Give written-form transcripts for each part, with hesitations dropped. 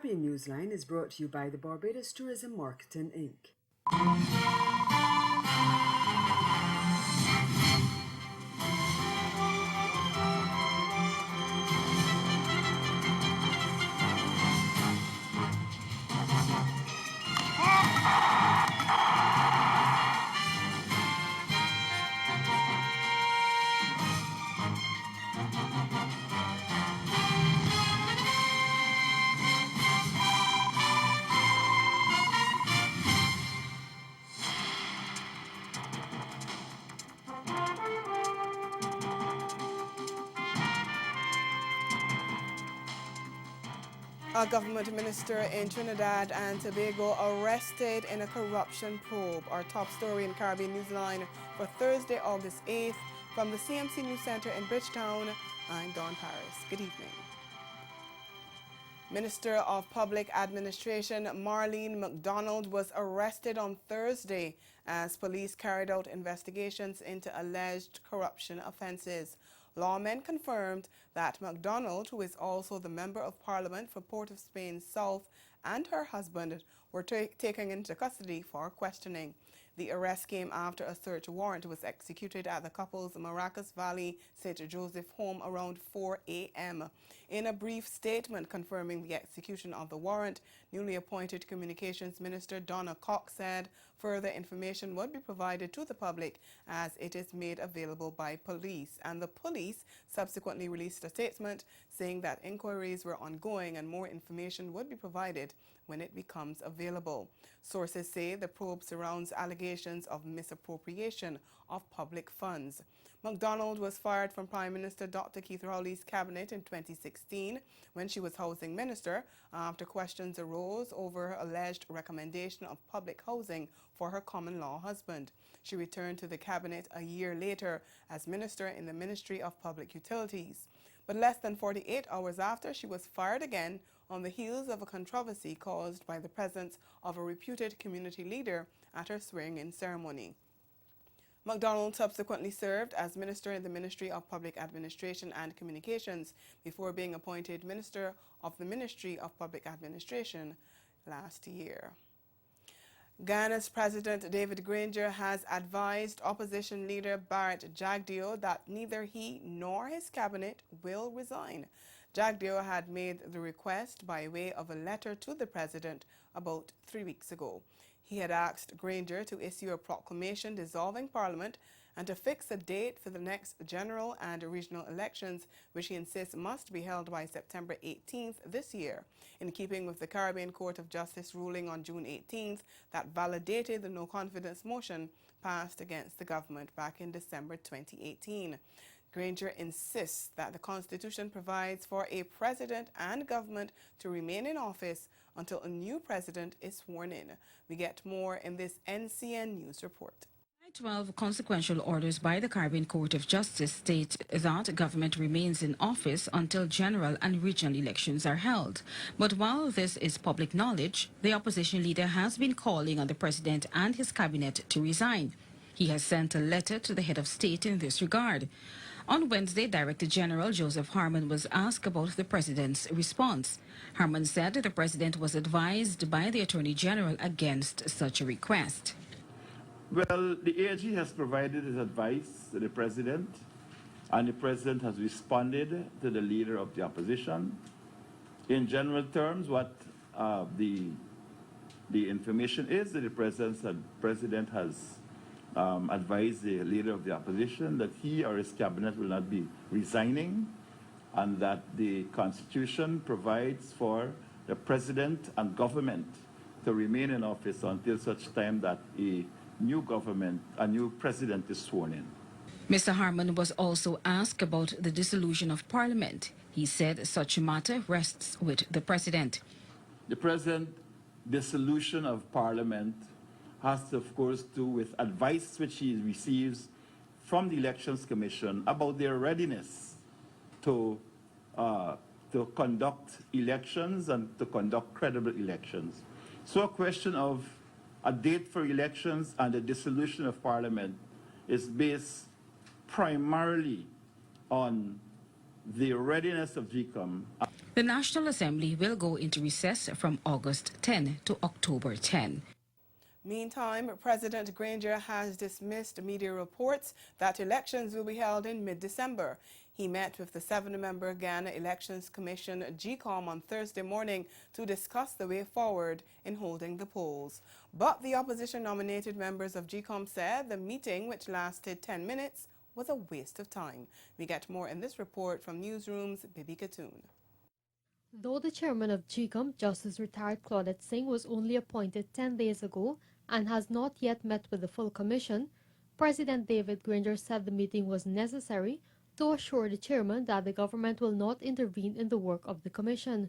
Caribbean Newsline is brought to you by the Barbados Tourism Marketing, Inc. A government minister in Trinidad and Tobago arrested in a corruption probe. Our top story in Caribbean Newsline for Thursday, August 8th. From the CMC News Center in Bridgetown, I'm Dawn Paris. Good evening. Minister of Public Administration Marlene McDonald was arrested on Thursday as police carried out investigations into alleged corruption offences. Lawmen confirmed that McDonald, who is also the Member of Parliament for Port of Spain South, and her husband were taken into custody for questioning. The arrest came after a search warrant was executed at the couple's Maracas Valley St. Joseph home around 4 a.m. In a brief statement confirming the execution of the warrant, newly appointed Communications Minister Donna Cox said further information would be provided to the public as it is made available by police. And the police subsequently released a statement saying that inquiries were ongoing and more information would be provided when it becomes available. Sources say the probe surrounds allegations of misappropriation of public funds. McDonald was fired from Prime Minister Dr. Keith Rowley's cabinet in 2016 when she was housing minister after questions arose over her alleged recommendation of public housing for her common-law husband. She returned to the cabinet a year later as minister in the Ministry of Public Utilities. But less than 48 hours after, she was fired again on the heels of a controversy caused by the presence of a reputed community leader at her swearing-in ceremony. McDonald subsequently served as minister in the Ministry of Public Administration and Communications before being appointed minister of the Ministry of Public Administration last year. Ghana's President David Granger has advised opposition leader Barrett Jagdeo that neither he nor his cabinet will resign. Jagdeo had made the request by way of a letter to the president about 3 weeks ago. He had asked Granger to issue a proclamation dissolving Parliament and to fix a date for the next general and regional elections, which he insists must be held by September 18th this year, in keeping with the Caribbean Court of Justice ruling on June 18th that validated the no-confidence motion passed against the government back in December 2018. Granger insists that the Constitution provides for a president and government to remain in office until a new president is sworn in. We get more in this NCN News report. 12 consequential orders by the Caribbean Court of Justice state that government remains in office until general and regional elections are held. But while this is public knowledge, the opposition leader has been calling on the president and his cabinet to resign. He has sent a letter to the head of state in this regard. On Wednesday, Director General Joseph Harmon was asked about the president's response. Harmon said the president was advised by the Attorney General against such a request. Well, the AG has provided his advice to the president, and the president has responded to the leader of the opposition. In general terms, what the information is that the president has advised the leader of the opposition that he or his cabinet will not be resigning, and that the Constitution provides for the president and government to remain in office until such time that a new president is sworn in. Mr. Harmon was also asked about the dissolution of Parliament. He said such a matter rests with the president. The present dissolution of Parliament has to, of course, do with advice which he receives from the Elections Commission about their readiness to conduct elections and to conduct credible elections. So a question of a date for elections and the dissolution of Parliament is based primarily on the readiness of GCOM. The National Assembly will go into recess from August 10 to October 10. Meantime, President Granger has dismissed media reports that elections will be held in mid-December. He met with the 7-member Ghana Elections Commission GCOM on Thursday morning to discuss the way forward in holding the polls. But the opposition-nominated members of GCOM said the meeting, which lasted 10 minutes, was a waste of time. We get more in this report from Newsroom's Bibi Katoon. Though the chairman of GCOM, Justice Retired Claudette Singh, was only appointed 10 days ago and has not yet met with the full commission, President David Granger said the meeting was necessary to assure the chairman that the government will not intervene in the work of the commission.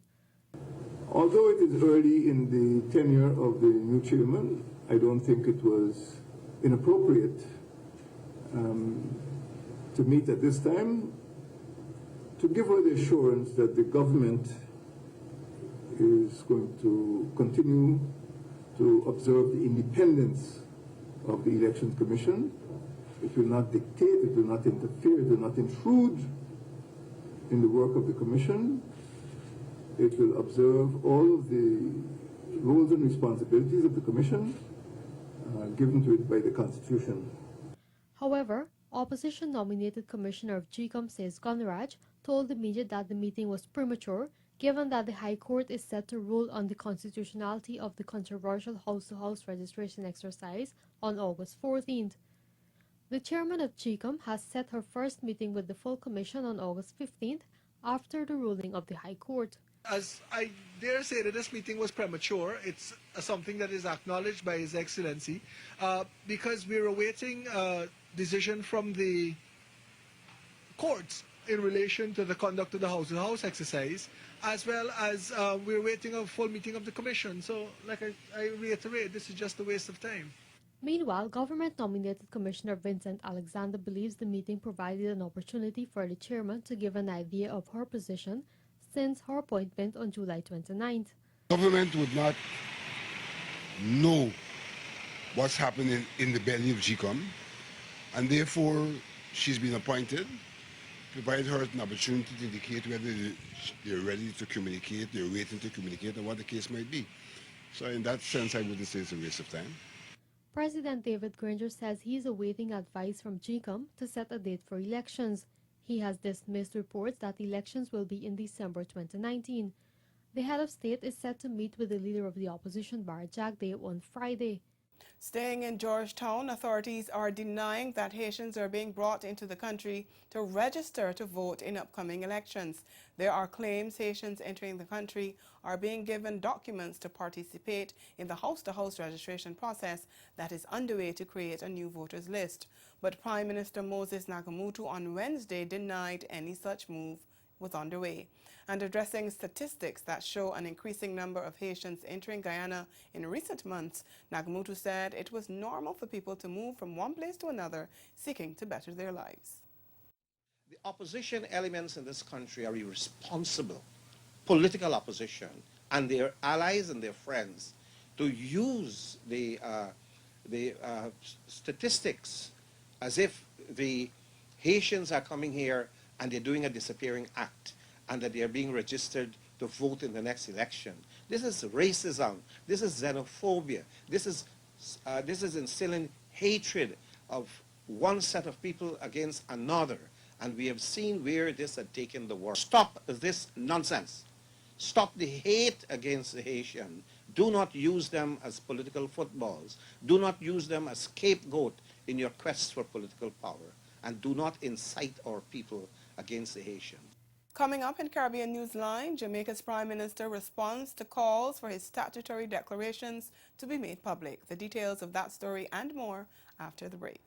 Although it is early in the tenure of the new chairman, I don't think it was inappropriate to meet at this time to give her the assurance that the government is going to continue to observe the independence of the Elections Commission. It will not dictate, it will not interfere, it will not intrude in the work of the Commission. It will observe all of the roles and responsibilities of the Commission given to it by the Constitution. However, opposition-nominated Commissioner of GCOM, says Gunraj, told the media that the meeting was premature, given that the High Court is set to rule on the constitutionality of the controversial house-to-house registration exercise on August 14th. The chairman of GCOM has set her first meeting with the full commission on August 15th after the ruling of the High Court. As I dare say that this meeting was premature, it's something that is acknowledged by His Excellency, because we're awaiting a decision from the courts in relation to the conduct of the house-to-house exercise, as well as we're waiting a full meeting of the commission. So, like I reiterate, this is just a waste of time. Meanwhile, government-nominated Commissioner Vincent Alexander believes the meeting provided an opportunity for the chairman to give an idea of her position since her appointment on July 29th. Government would not know what's happening in the belly of GCOM, and therefore she's been appointed, provide her an opportunity to indicate whether they're ready to communicate, they're waiting to communicate, and what the case might be. So in that sense, I wouldn't say it's a waste of time. President David Granger says he is awaiting advice from GCOM to set a date for elections. He has dismissed reports that elections will be in December 2019. The head of state is set to meet with the leader of the opposition, Barra Jagdeo, on Friday. Staying in Georgetown, authorities are denying that Haitians are being brought into the country to register to vote in upcoming elections. There are claims Haitians entering the country are being given documents to participate in the house-to-house registration process that is underway to create a new voters list. But Prime Minister Moses Nagamutu on Wednesday denied any such move was underway. And addressing statistics that show an increasing number of Haitians entering Guyana in recent months, Nagamutu said it was normal for people to move from one place to another, seeking to better their lives. The opposition elements in this country are irresponsible, political opposition, and their allies and their friends to use the statistics as if the Haitians are coming here and they're doing a disappearing act, and that they are being registered to vote in the next election. This is racism. This is xenophobia. This is instilling hatred of one set of people against another. And we have seen where this had taken the world. Stop this nonsense. Stop the hate against the Haitian. Do not use them as political footballs. Do not use them as scapegoat in your quest for political power. And do not incite our people against the Haitian. Coming up in Caribbean Newsline, Jamaica's Prime Minister responds to calls for his statutory declarations to be made public. The details of that story and more after the break.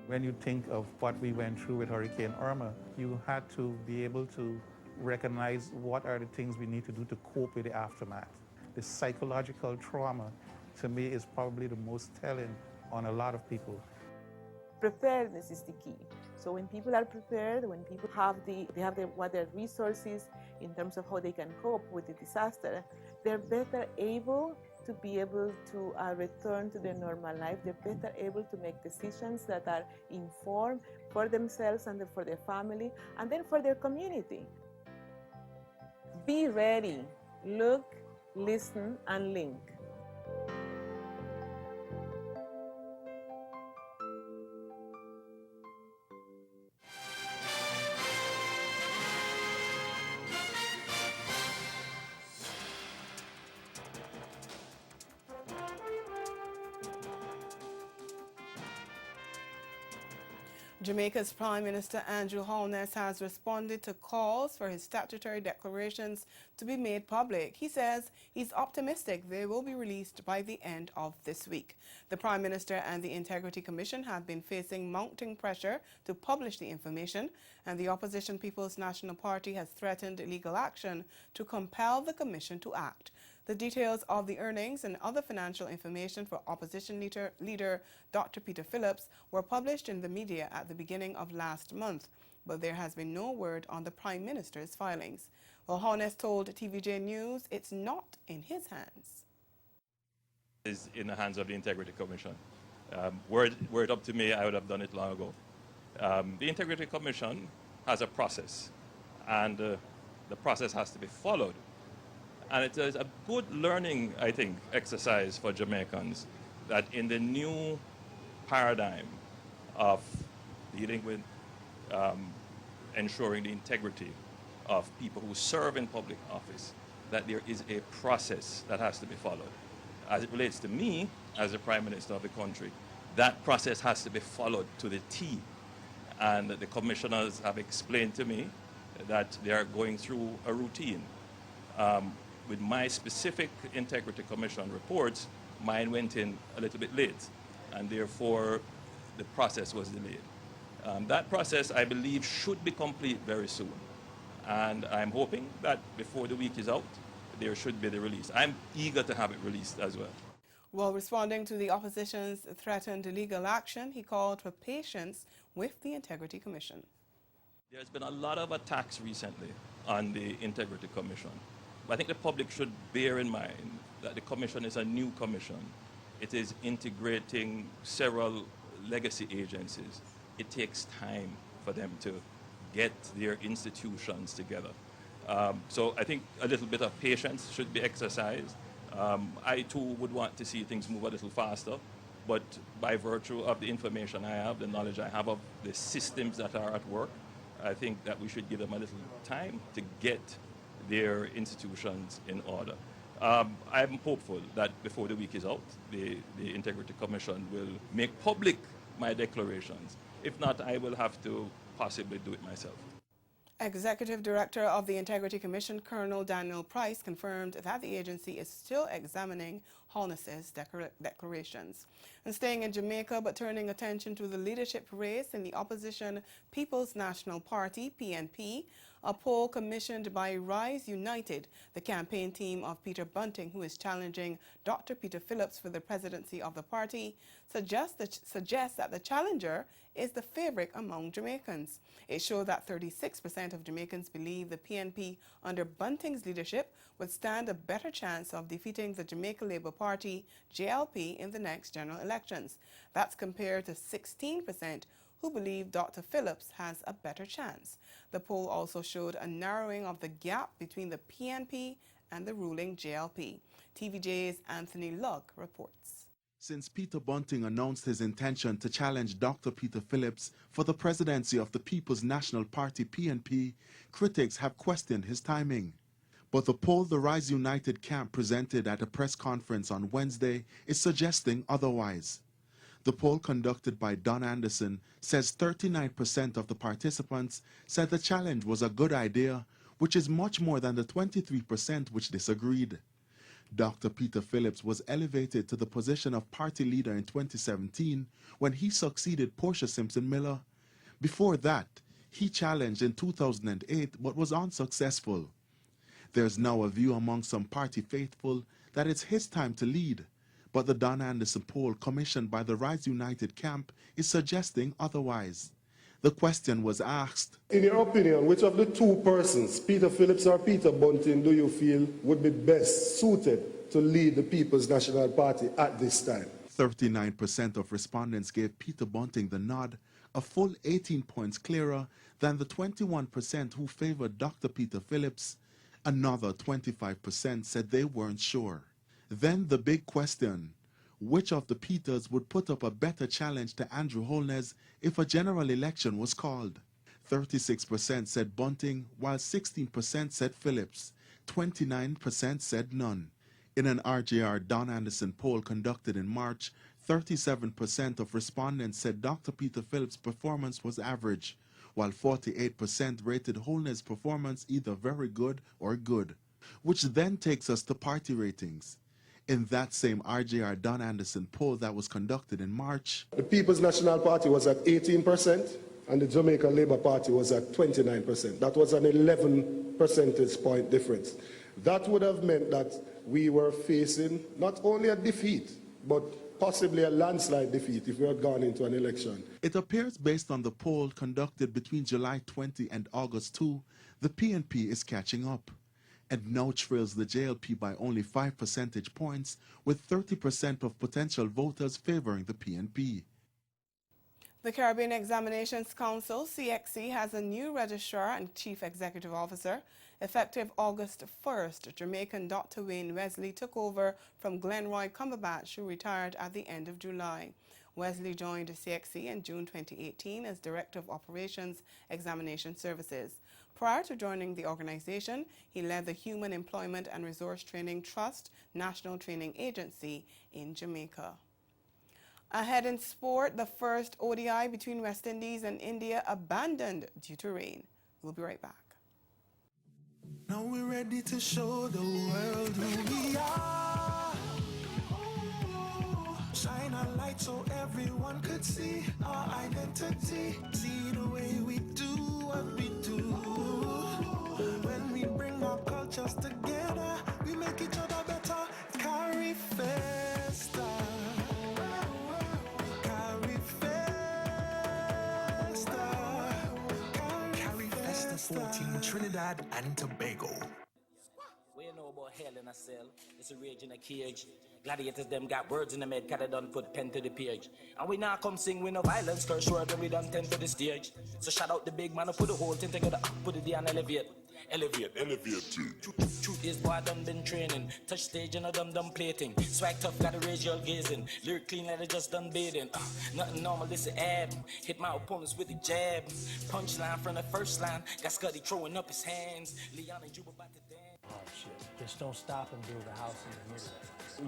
When you think of what we went through with Hurricane Irma, you had to be able to recognize what are the things we need to do to cope with the aftermath. The psychological trauma, to me, is probably the most telling on a lot of people. Preparedness is the key. So when people are prepared, when people have what their resources in terms of how they can cope with the disaster, they're better able to be able to return to their normal life. They're better able to make decisions that are informed for themselves and for their family, and then for their community. Be ready. Look, listen, and link. Jamaica's Prime Minister Andrew Holness has responded to calls for his statutory declarations to be made public. He says he's optimistic they will be released by the end of this week. The Prime Minister and the Integrity Commission have been facing mounting pressure to publish the information, and the opposition People's National Party has threatened legal action to compel the Commission to act. The details of the earnings and other financial information for opposition leader Dr. Peter Phillips were published in the media at the beginning of last month, but there has been no word on the Prime Minister's filings. Well, Holness told TVJ News it's not in his hands. Is in the hands of the Integrity Commission. Were it up to me, I would have done it long ago. The Integrity Commission has a process, and the process has to be followed. And it is a good learning, I think, exercise for Jamaicans that in the new paradigm of dealing with ensuring the integrity of people who serve in public office, that there is a process that has to be followed. As it relates to me, as the Prime Minister of the country, that process has to be followed to the T. And the commissioners have explained to me that they are going through a routine. With my specific Integrity Commission reports, mine went in a little bit late, and therefore the process was delayed. That process, I believe, should be complete very soon. And I'm hoping that before the week is out, there should be the release. I'm eager to have it released as well. While responding to the opposition's threatened legal action, he called for patience with the Integrity Commission. There's been a lot of attacks recently on the Integrity Commission. But I think the public should bear in mind that the commission is a new commission. It is integrating several legacy agencies. It takes time for them to get their institutions together. So I think a little bit of patience should be exercised. I too would want to see things move a little faster, but by virtue of the information I have, the knowledge I have of the systems that are at work, I think that we should give them a little time to get their institutions in order. I'm hopeful that before the week is out, the Integrity Commission will make public my declarations. If not, I will have to possibly do it myself. Executive Director of the Integrity Commission, Colonel Daniel Price, confirmed that the agency is still examining Holness's declarations. And staying in Jamaica, but turning attention to the leadership race in the opposition People's National Party, PNP, a poll commissioned by Rise United, the campaign team of Peter Bunting, who is challenging Dr. Peter Phillips for the presidency of the party, suggests that the challenger is the favorite among Jamaicans. It showed that 36% of Jamaicans believe the PNP under Bunting's leadership would stand a better chance of defeating the Jamaica Labour Party, JLP, in the next general elections. That's compared to 16% who believe Dr. Phillips has a better chance. The poll also showed a narrowing of the gap between the PNP and the ruling JLP. TVJ's Anthony Lugg reports. Since Peter Bunting announced his intention to challenge Dr. Peter Phillips for the presidency of the People's National Party, PNP, critics have questioned his timing. But the poll the Rise United camp presented at a press conference on Wednesday is suggesting otherwise. The poll conducted by Don Anderson says 39% of the participants said the challenge was a good idea, which is much more than the 23% which disagreed. Dr. Peter Phillips was elevated to the position of party leader in 2017 when he succeeded Portia Simpson Miller. Before that, he challenged in 2008 but was unsuccessful. There's now a view among some party faithful that it's his time to lead, but the Don Anderson poll commissioned by the Rise United camp is suggesting otherwise. The question was asked, in your opinion, which of the two persons, Peter Phillips or Peter Bunting, do you feel would be best suited to lead the People's National Party at this time? 39% of respondents gave Peter Bunting the nod, a full 18 points clearer than the 21% who favored Dr. Peter Phillips. Another 25% said they weren't sure. Then the big question, which of the Peters would put up a better challenge to Andrew Holness if a general election was called? 36% said Bunting, while 16% said Phillips. 29% said none. In an RJR Don Anderson poll conducted in March, 37% of respondents said Dr. Peter Phillips' performance was average, while 48% rated Holness' performance either very good or good, which then takes us to party ratings. In that same RJR Don Anderson poll that was conducted in March, the People's National Party was at 18% and the Jamaica Labour Party was at 29%. That was an 11 percentage point difference. That would have meant that we were facing not only a defeat, but possibly a landslide defeat if we had gone into an election. It appears based on the poll conducted between July 20 and August 2, the PNP is catching up, and now trails the JLP by only 5 percentage points, with 30% of potential voters favoring the PNP. The Caribbean Examinations Council, CXC, has a new registrar and chief executive officer. Effective August 1st, Jamaican Dr. Wayne Wesley took over from Glenroy Cumberbatch, who retired at the end of July. Wesley joined CXC in June 2018 as Director of Operations Examination Services. Prior to joining the organization, he led the Human Employment and Resource Training Trust National Training Agency in Jamaica. Ahead in sport, the first ODI between West Indies and India abandoned due to rain. We'll be right back. Now we're ready to show the world who we are. Shine a light so everyone could see our identity. See the way we do what we do. When we bring our cultures together, we make each other better. Carry Festa. Carry Festa. Carry Festa 14, Trinidad and Tobago. We know about hell in a cell. It's a rage in a cage. Gladiators them got words in the head, cause they done put pen to the page. And we now come sing with no violence, curse word when we done tend to the stage. So shout out the big man who put the whole thing together, put it down, elevate. Truth is, boy, I done been training. Touch stage and I done plating. Swag tough, gotta raise your gazing. Lyric clean like I just done bathing. Nothing normal, this an ab. Hit my opponents with a jab. Punchline from the first line. Got Scuddy throwing up his hands. Leon and Juba about to dance. Oh shit, just don't stop and build a house in the middle.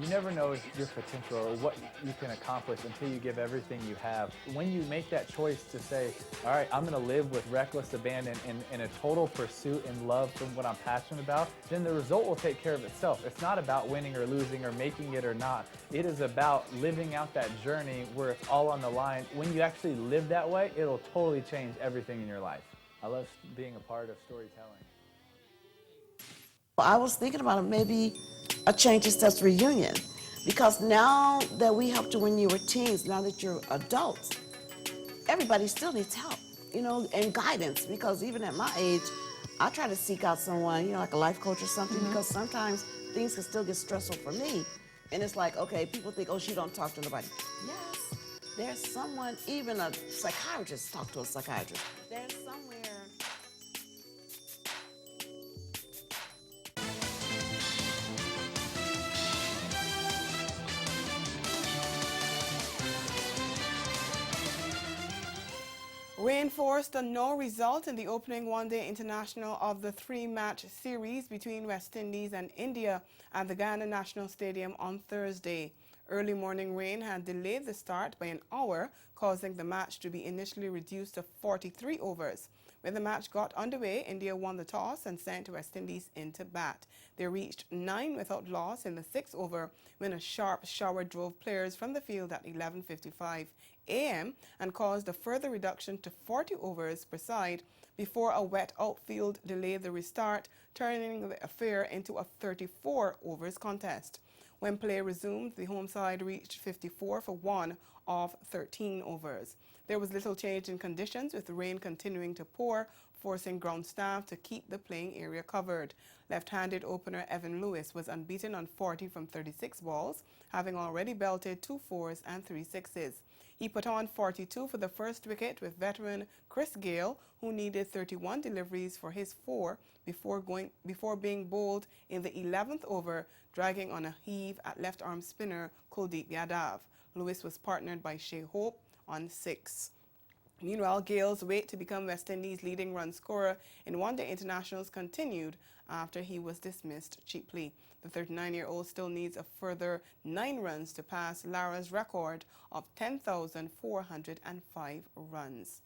You never know your potential or what you can accomplish until you give everything you have. When you make that choice to say, all right, I'm gonna live with reckless abandon in a total pursuit and love from what I'm passionate about, then the result will take care of itself. It's not about winning or losing or making it or not. It is about living out that journey where it's all on the line. When you actually live that way, it'll totally change everything in your life. I love being a part of storytelling. I was thinking about maybe a Change of Steps reunion, because now that we helped you when you were teens, now that you're adults, everybody still needs help, you know, and guidance, because even at my age, I try to seek out someone, you know, like a life coach or something, because sometimes things can still get stressful for me. And it's like, okay, people think, oh, she don't talk to nobody. Yes, there's someone, even a psychiatrist talk to a psychiatrist. There's somewhere. Rain forced a no result in the opening one-day international of the three-match series between West Indies and India at the Guyana National Stadium on Thursday. Early morning rain had delayed the start by an hour, causing the match to be initially reduced to 43 overs. When the match got underway, India won the toss and sent West Indies into bat. They reached 9 without loss in the 6th over when a sharp shower drove players from the field at 11:55 a.m. and caused a further reduction to 40 overs per side before a wet outfield delayed the restart, turning the affair into a 34 overs contest. When play resumed, the home side reached 54 for 1 of 13 overs. There was little change in conditions, with the rain continuing to pour, forcing ground staff to keep the playing area covered. Left-handed opener Evan Lewis was unbeaten on 40 from 36 balls, having already belted 2 4s and 3 6s. He put on 42 for the first wicket with veteran Chris Gale, who needed 31 deliveries for his 4 before being bowled in the 11th over, dragging on a heave at left-arm spinner Kuldeep Yadav. Lewis was partnered by Shea Hope on 6. Meanwhile, Gale's wait to become West Indies' leading run scorer in one-day internationals continued after he was dismissed cheaply. The 39-year-old still needs a further 9 runs to pass Lara's record of 10,405 runs.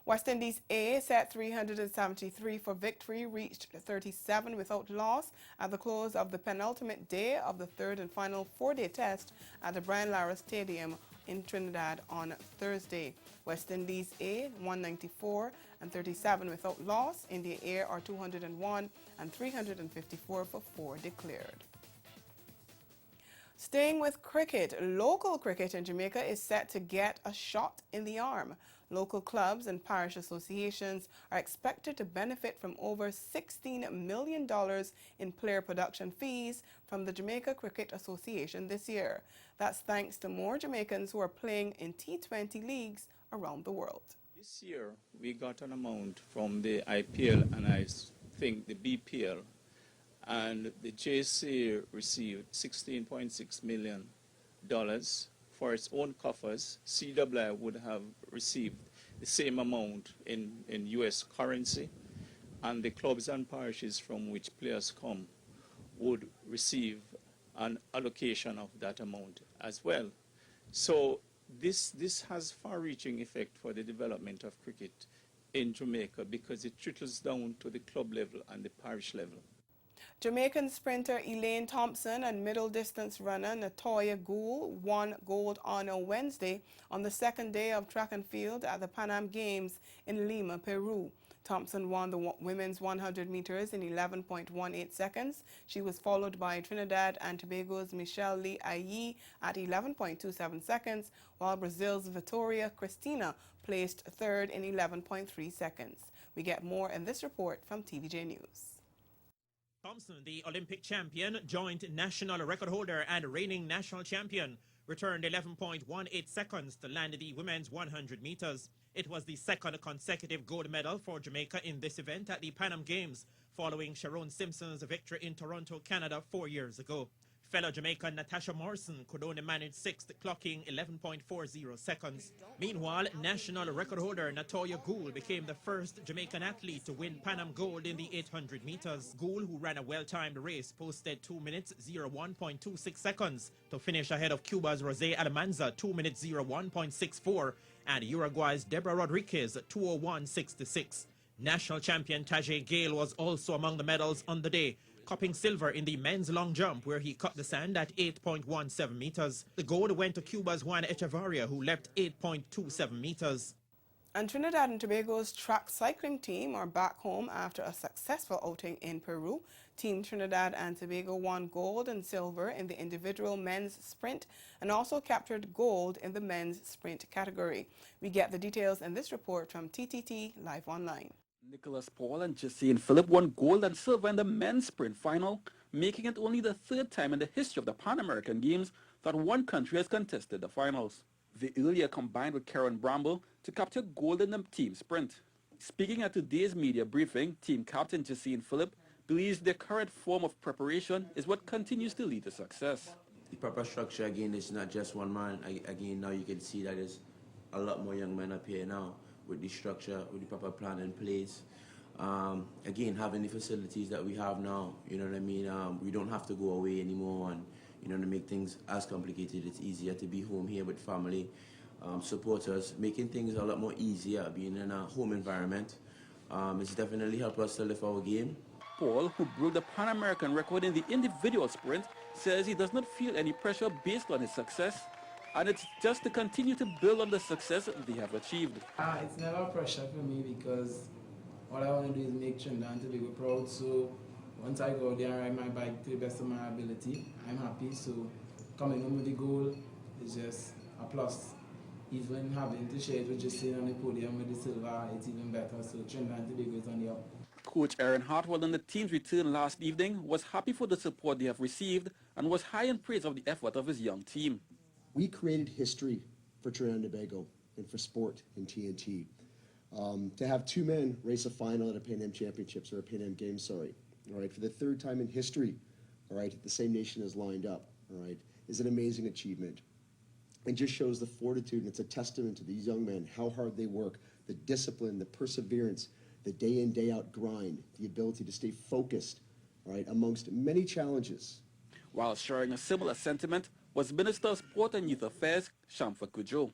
West Indies A set 373 for victory, reached 37 without loss at the close of the penultimate day of the third and final 4-day test at the Brian Lara Stadium in Trinidad on Thursday. West Indies A 194 and 37 without loss. India A are 201 and 354 for 4 declared. Staying with cricket, local cricket in Jamaica is set to get a shot in the arm. Local clubs and parish associations are expected to benefit from over $16 million in player production fees from the Jamaica Cricket Association this year. That's thanks to more Jamaicans who are playing in T20 leagues around the world. This year, we got an amount from the IPL and I think the BPL, and the JC received $16.6 million for its own coffers. CWI would have received the same amount in US currency, and the clubs and parishes from which players come would receive an allocation of that amount as well. So this has far-reaching effect for the development of cricket in Jamaica because it trickles down to the club level and the parish level. Jamaican sprinter Elaine Thompson and middle distance runner Natoya Gould won gold on a Wednesday on the second day of track and field at the Pan Am Games in Lima, Peru. Thompson won the women's 100 meters in 11.18 seconds. She was followed by Trinidad and Tobago's Michelle Lee Ayi at 11.27 seconds, while Brazil's Vitória Cristina placed third in 11.3 seconds. We get more in this report from TVJ News. Thompson, the Olympic champion, joint national record holder and reigning national champion, returned 11.18 seconds to land the women's 100 meters. It was the second consecutive gold medal for Jamaica in this event at the Pan Am Games, following Sharon Simpson's victory in Toronto, Canada 4 years ago. Fellow Jamaican Natasha Morrison could only manage sixth, clocking 11.40 seconds. Meanwhile, national record holder Natoya Gould became the first Jamaican athlete to win Pan Am gold in the 800 meters. Gould, who ran a well-timed race, posted 2 minutes 01.26 seconds to finish ahead of Cuba's Rosé Almanza 2 minutes 01.64 and Uruguay's Deborah Rodriguez 2:01.66. National champion Tajay Gale was also among the medals on the day, cupping silver in the men's long jump, where he cut the sand at 8.17 meters. The gold went to Cuba's Juan Echevarria, who leapt 8.27 meters. And Trinidad and Tobago's track cycling team are back home after a successful outing in Peru. Team Trinidad and Tobago won gold and silver in the individual men's sprint and also captured gold in the men's sprint category. We get the details in this report from TTT Live Online. Nicholas Paul and Jesse Phillip won gold and silver in the men's sprint final, making it only the third time in the history of the Pan American Games that one country has contested the finals. They earlier combined with Karen Bramble to capture gold in the team sprint. Speaking at today's media briefing, team captain Jesse Phillip believes their current form of preparation is what continues to lead to success. The proper structure again is not just one man. Again, now you can see that there's a lot more young men up here now, with the structure, with the proper plan in place. Again, having the facilities that we have now, you know what I mean? We don't have to go away anymore and, you know, to make things as complicated. It's easier to be home here with family, supporters, making things a lot more easier, being in a home environment. It's definitely helped us to lift our game. Paul, who broke the Pan American record in the individual sprint, says he does not feel any pressure based on his success, and it's just to continue to build on the success they have achieved. It's never pressure for me because all I want to do is make Trinidad and Tobago proud. So once I go there and ride my bike to the best of my ability, I'm happy. So coming home with the goal is just a plus. Even having to share it with just sitting on the podium with the silver, it's even better. So Trinidad and Tobago is on the up. Coach Aaron Hartwell on the team's return last evening was happy for the support they have received and was high in praise of the effort of his young team. We created history for Trinidad and Tobago and for sport in TNT. To have two men race a final at a Pan Am Championships or a Pan Am Games, all right, for the third time in history, all right, the same nation is lined up, all right, is an amazing achievement. It just shows the fortitude, and it's a testament to these young men, how hard they work, the discipline, the perseverance, the day in, day out grind, the ability to stay focused, all right, amongst many challenges. While sharing a similar sentiment was Minister of Sport and Youth Affairs, Shamfa Kujo.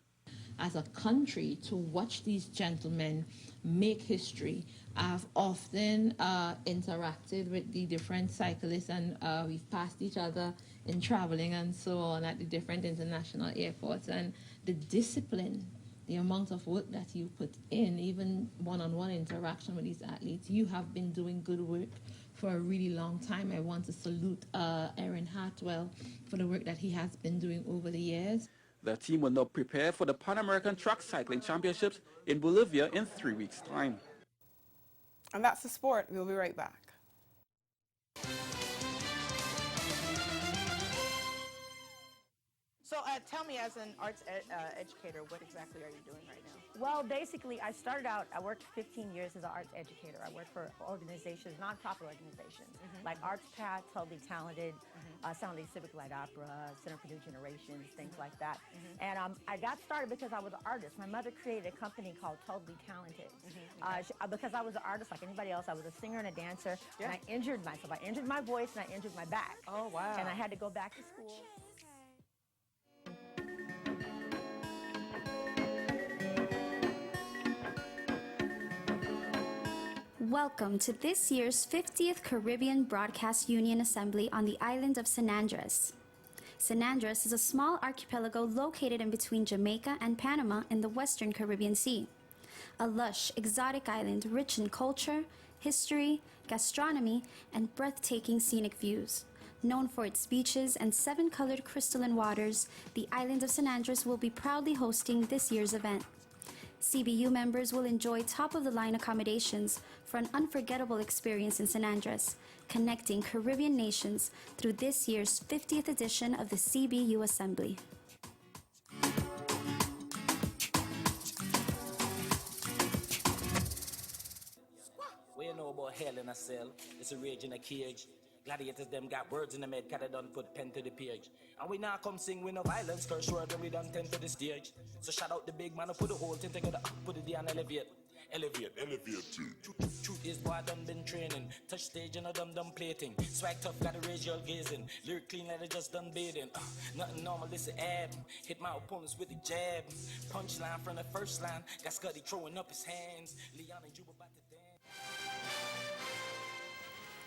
As a country, to watch these gentlemen make history. I've often interacted with the different cyclists, and we've passed each other in traveling and so on at the different international airports, and the discipline, the amount of work that you put in, even one-on-one interaction with these athletes. You have been doing good work for a really long time. I want to salute Aaron Hartwell for the work that he has been doing over the years. The team will now prepare for the Pan American Track Cycling Championships in Bolivia in 3 weeks' time. And that's the sport. We'll be right back. So tell me, as an arts educator, what exactly are you doing right now? Well, basically, I worked 15 years as an arts educator. I worked for organizations, nonprofit organizations, like Arts Path, Totally Talented, Sound League Civic Light Opera, Center for New Generations, things like that. And I got started because I was an artist. My mother created a company called Totally Talented. Because I was an artist like anybody else, I was a singer and a dancer, and I injured myself. I injured my voice and I injured my back. Oh, wow. And I had to go back to school. Welcome to this year's 50th Caribbean Broadcast Union Assembly on the island of San Andres. San Andres is a small archipelago located in between Jamaica and Panama in the Western Caribbean Sea. A lush, exotic island rich in culture, history, gastronomy, and breathtaking scenic views. Known for its beaches and 7-colored crystalline waters, the island of San Andres will be proudly hosting this year's event. CBU members will enjoy top-of-the-line accommodations for an unforgettable experience in San Andres, connecting Caribbean nations through this year's 50th edition of the CBU Assembly. We know about hell in a cell, it's a rage in a cage. Gladiators them got words in the med, cause they done put pen to the page. And we now come sing with no violence, curse word when we done tend to the stage. So shout out the big man who put the whole thing together, put it down, elevate. Truth is, boy, I done been training. Touch stage and I done plating. Swag tough, gotta raise your gazing. Lyric clean like I just done bathing. Nothing normal, this an ab. Hit my opponents with a jab. Punchline from the first line. Got Scuddy throwing up his hands. Leon and Juba about to dance.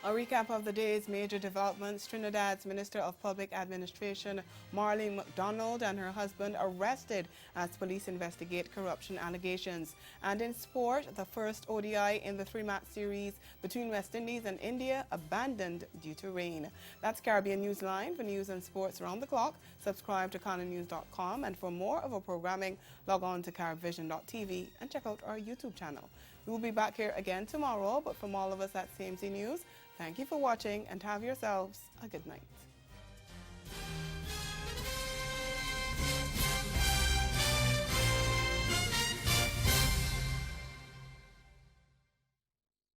A recap of the day's major developments. Trinidad's Minister of Public Administration, Marlene McDonald, and her husband arrested as police investigate corruption allegations. And in sport, the first ODI in the 3-match series between West Indies and India abandoned due to rain. That's Caribbean Newsline. For news and sports around the clock, subscribe to CanonNews.com. And for more of our programming, log on to CaribVision.tv and check out our YouTube channel. We will be back here again tomorrow, but from all of us at CMC News, thank you for watching and have yourselves a good night.